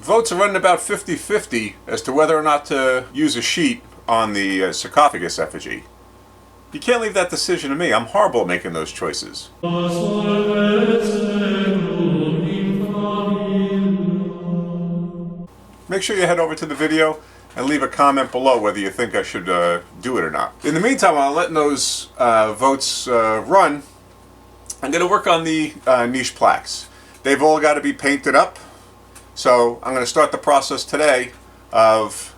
votes are running about 50-50 as to whether or not to use a sheet on the sarcophagus effigy. You can't leave that decision to me. I'm horrible at making those choices. Make sure you head over to the video and leave a comment below whether you think I should do it or not. In the meantime, while I'm letting those votes run, I'm going to work on the niche plaques. They've all got to be painted up, so I'm going to start the process today of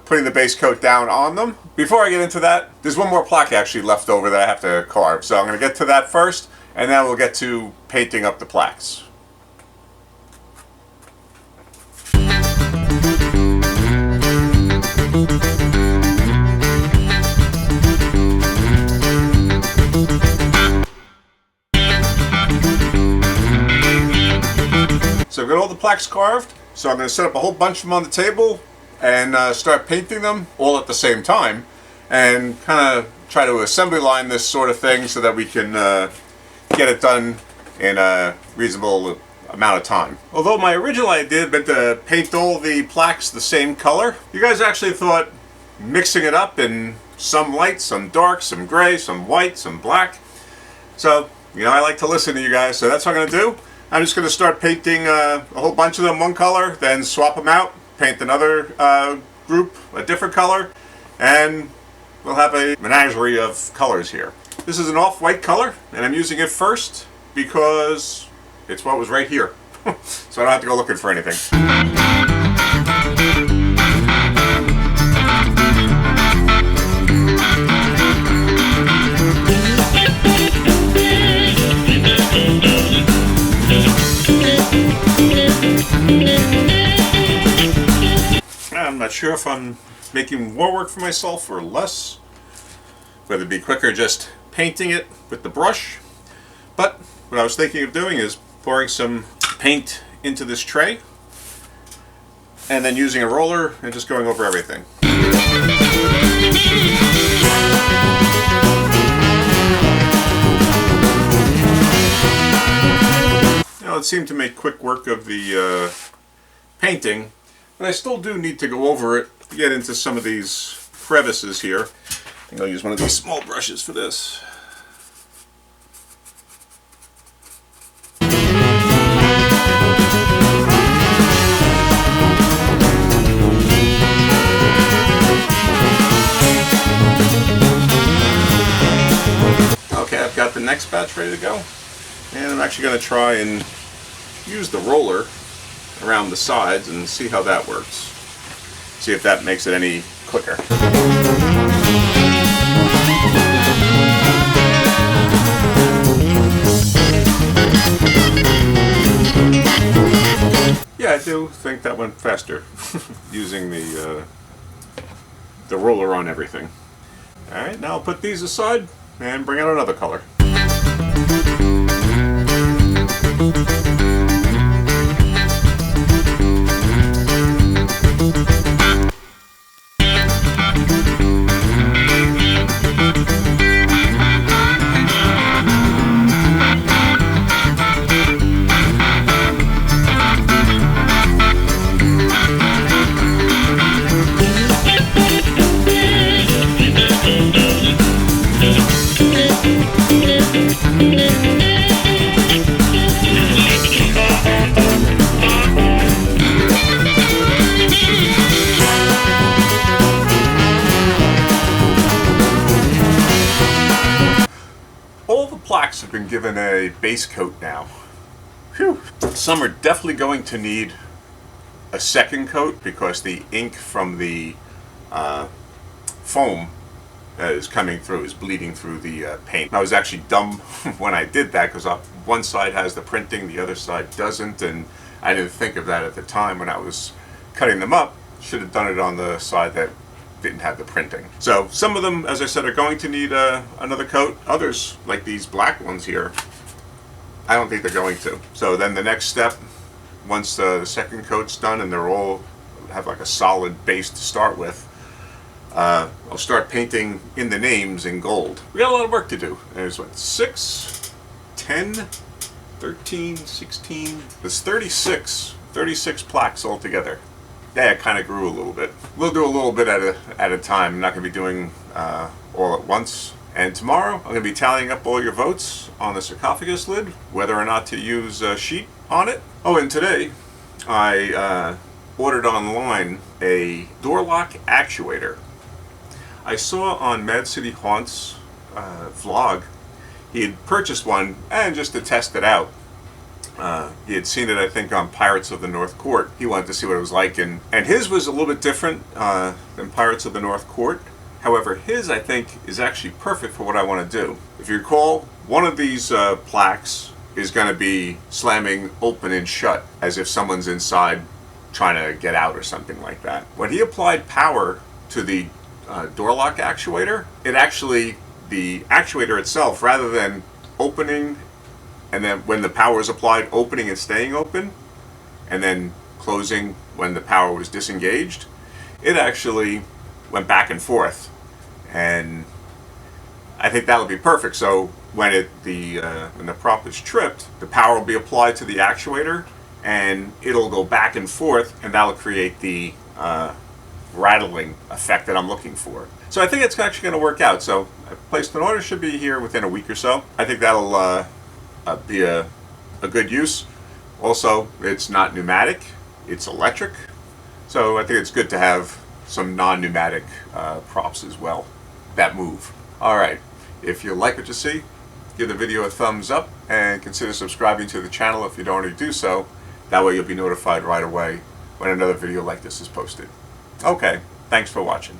putting the base coat down on them. Before I get into that, there's one more plaque actually left over that I have to carve, so I'm going to get to that first, and then we'll get to painting up the plaques. So I've got all the plaques carved, so I'm going to set up a whole bunch of them on the table and start painting them all at the same time and kind of try to assembly line this sort of thing so that we can get it done in a reasonable amount of time. Although my original idea had been to paint all the plaques the same color, you guys actually thought mixing it up in some light, some dark, some gray, some white, some black. So, you know, I like to listen to you guys, so that's what I'm going to do. I'm just going to start painting a whole bunch of them one color, then swap them out, paint another group a different color, and we'll have a menagerie of colors here. This is an off-white color, and I'm using it first because it's what was right here. So I don't have to go looking for anything. I'm not sure if I'm making more work for myself or less, whether it'd be quicker just painting it with the brush. But what I was thinking of doing is pouring some paint into this tray and then using a roller and just going over everything. Now it seemed to make quick work of the painting, but I still do need to go over it to get into some of these crevices here. I think I'll use one of these small brushes for this. Okay, I've got the next batch ready to go, and I'm actually going to try and use the roller around the sides and see how that works. See if that makes it any quicker. Yeah, I do think that went faster using the roller on everything. Alright, now I'll put these aside and bring out another color. Plaques have been given a base coat now. Whew. Some are definitely going to need a second coat because the ink from the foam is coming through, is bleeding through the paint. I was actually dumb when I did that because one side has the printing, the other side doesn't, and I didn't think of that at the time when I was cutting them up. Should have done it on the side that didn't have the printing. So some of them, as I said, are going to need another coat. Others, like these black ones here, I don't think they're going to. So then the next step, once the second coat's done and they're all have like a solid base to start with, I'll start painting in the names in gold. We got a lot of work to do. There's what, 6, 10, 13, 16, there's 36 36 plaques altogether. Yeah, it kind of grew a little bit. We'll do a little bit at a time. I'm not going to be doing all at once. And tomorrow, I'm going to be tallying up all your votes on the sarcophagus lid, whether or not to use a sheet on it. Oh, and today, I ordered online a door lock actuator. I saw on Mad City Haunts vlog, he had purchased one, and just to test it out. He had seen it, I think, on Pirates of the North Court. He wanted to see what it was like, and his was a little bit different than Pirates of the North Court. However, his, I think, is actually perfect for what I want to do. If you recall, one of these plaques is going to be slamming open and shut, as if someone's inside trying to get out or something like that. When he applied power to the door lock actuator, it actually, the actuator itself, rather than opening and then when the power is applied, opening and staying open, and then closing when the power was disengaged, it actually went back and forth. And I think that'll be perfect. So when the prop is tripped, the power will be applied to the actuator, and it'll go back and forth, and that'll create the rattling effect that I'm looking for. So I think it's actually going to work out. So I placed an order, should be here within a week or so. I think that'll be a good use. Also, it's not pneumatic, it's electric, so I think it's good to have some non-pneumatic props as well that move. Alright, if you like what you see, give the video a thumbs up and consider subscribing to the channel if you don't already do so. That way you'll be notified right away when another video like this is posted. Okay, thanks for watching.